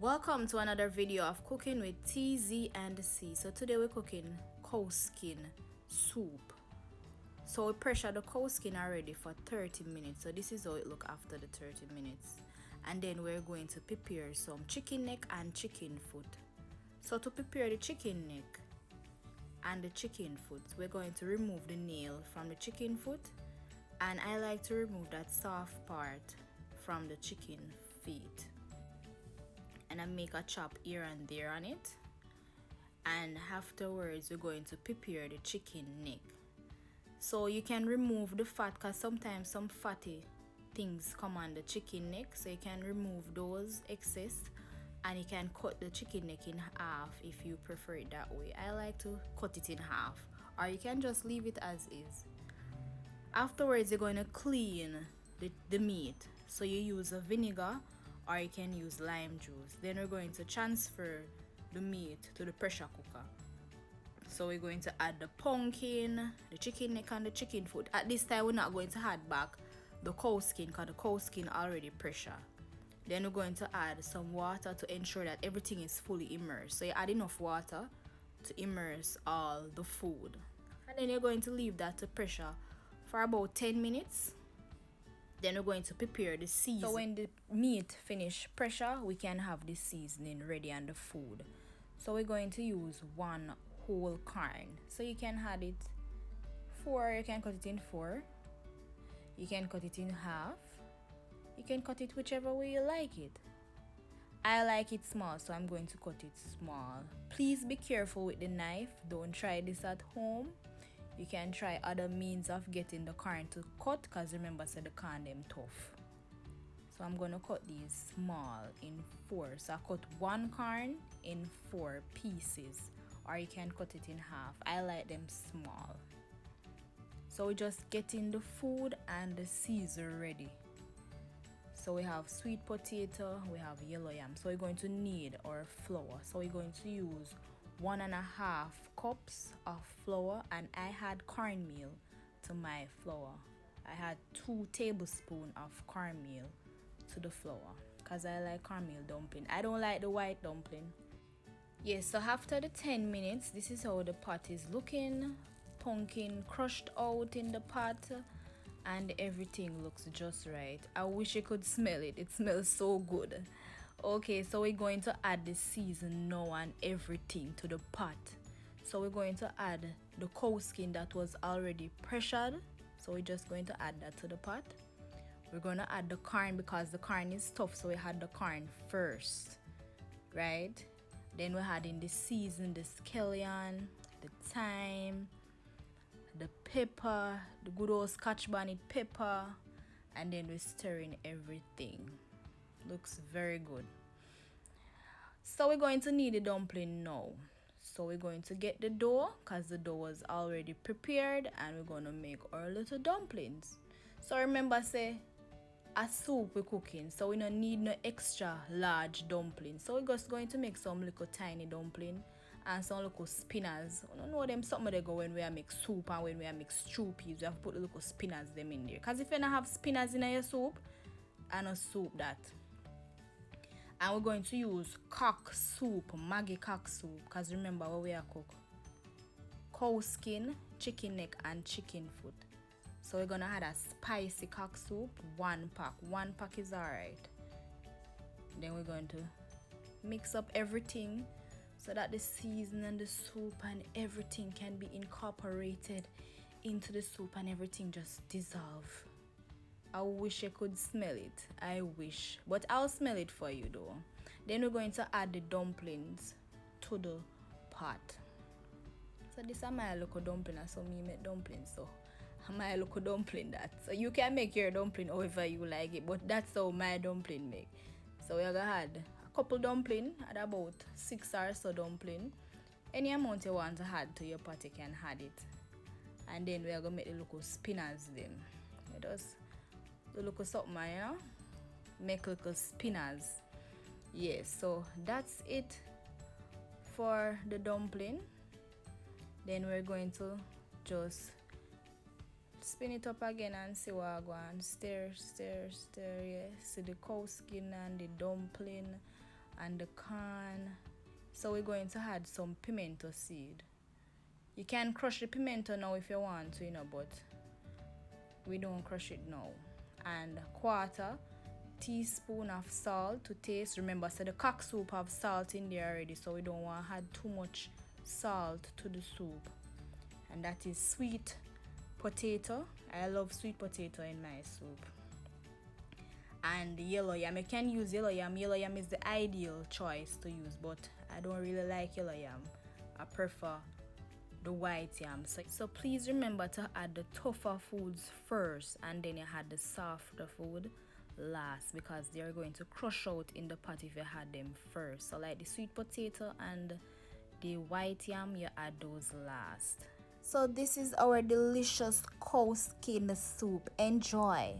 Welcome to another video of Cooking with T, Z and C. So today we're cooking cow skin soup. So we pressure the cow skin already for 30 minutes. So this is how it look after the 30 minutes. And then we're going to prepare some chicken neck and chicken foot. So to prepare the chicken neck and the chicken foot, we're going to remove the nail from the chicken foot. And I like to remove that soft part from the chicken feet. And I make a chop here and there on it, and afterwards we're going to prepare the chicken neck. So you can remove the fat because sometimes some fatty things come on the chicken neck, so you can remove those excess and you can cut the chicken neck in half if you prefer it that way. I like to cut it in half, or you can just leave it as is. Afterwards you're going to clean the meat, so you use a vinegar or you can use lime juice. Then we're going to transfer the meat to the pressure cooker. So we're going to add the pumpkin, the chicken neck and the chicken foot. At this time we're not going to add back the cow skin because the cow skin already pressure. Then we're going to add some water to ensure that everything is fully immersed. So you add enough water to immerse all the food. And then you're going to leave that to pressure for about 10 minutes. Then we're going to prepare the seasoning. So when the meat finish pressure, we can have the seasoning ready on the food. So we're going to use one whole corn. So you can add it you can cut it in 4. You can cut it in half. You can cut it whichever way you like it. I like it small, so I'm going to cut it small. Please be careful with the knife. Don't try this at home. You can try other means of getting the corn to cut, because remember, so the corn them tough. So I'm going to cut these small in 4. So I cut one corn in 4 pieces, or you can cut it in half. I like them small. So we're just getting the food and the Caesar ready. So we have sweet potato, we have yellow yam. So we're going to need our flour. So we're going to use 1.5 cups of flour, and I had cornmeal to my flour. I had 2 tablespoons of cornmeal to the flour because I like cornmeal dumpling. I don't like the white dumpling. Yes, so after the 10 minutes, this is how the pot is looking. Pumpkin crushed out in the pot and everything looks just right. I wish you could smell it. It smells so good. Okay, so we're going to add the season now and everything to the pot. So we're going to add the cow skin that was already pressured. So we're just going to add that to the pot. We're going to add the corn because the corn is tough, so we had the corn first, right? Then we're adding the season, the scallion, the thyme, the pepper, the good old Scotch bonnet pepper, and then we're stirring everything. Looks very good. So we're going to need the dumpling now. So we're going to get the dough because the dough was already prepared, and we're going to make our little dumplings. So remember, say a soup we're cooking, so we don't need no extra large dumplings. So we're just going to make some little tiny dumpling and some little spinners. I don't know them something they go when we make soup and when we make stew peas. We have to put the little spinners them in there. Because if you don't have spinners in your soup, I don't soup that. And we're going to use cock soup, Maggi cock soup, because remember what we are cook: cow skin, chicken neck and chicken foot. So we're gonna add a spicy cock soup, 1 pack. 1 pack is alright. Then we're going to mix up everything so that the seasoning and the soup and everything can be incorporated into the soup and everything just dissolve. I wish I could smell it. I wish. But I'll smell it for you though. Then we're going to add the dumplings to the pot. So this is my local dumpling. So me make dumplings. So my local dumpling that. So you can make your dumpling however you like it. But that's how my dumpling make. So we're going to add a couple dumpling. Add about 6 or so dumpling. Any amount you want to add to your pot, you can add it. And then we're going to make the local spinners them. It does. The little something, you know, make little spinners. Yes, so that's it for the dumpling. Then we're going to just spin it up again and see what I go and stir. Yeah, see the cow skin and the dumpling and the corn. So we're going to add some pimento seed. You can crush the pimento now if you want to, but we don't crush it now. And 1/4 teaspoon of salt to taste. Remember, so the cock soup have salt in there already, so we don't want to add too much salt to the soup. And that is sweet potato. I love sweet potato in my soup. And yellow yam. You can use yellow yam. Yellow yam is the ideal choice to use, but I don't really like yellow yam. I prefer the white yam. So please remember to add the tougher foods first, and then you add the softer food last, because they are going to crush out in the pot if you had them first. So like the sweet potato and the white yam, you add those last. So this is our delicious cow skin soup. Enjoy.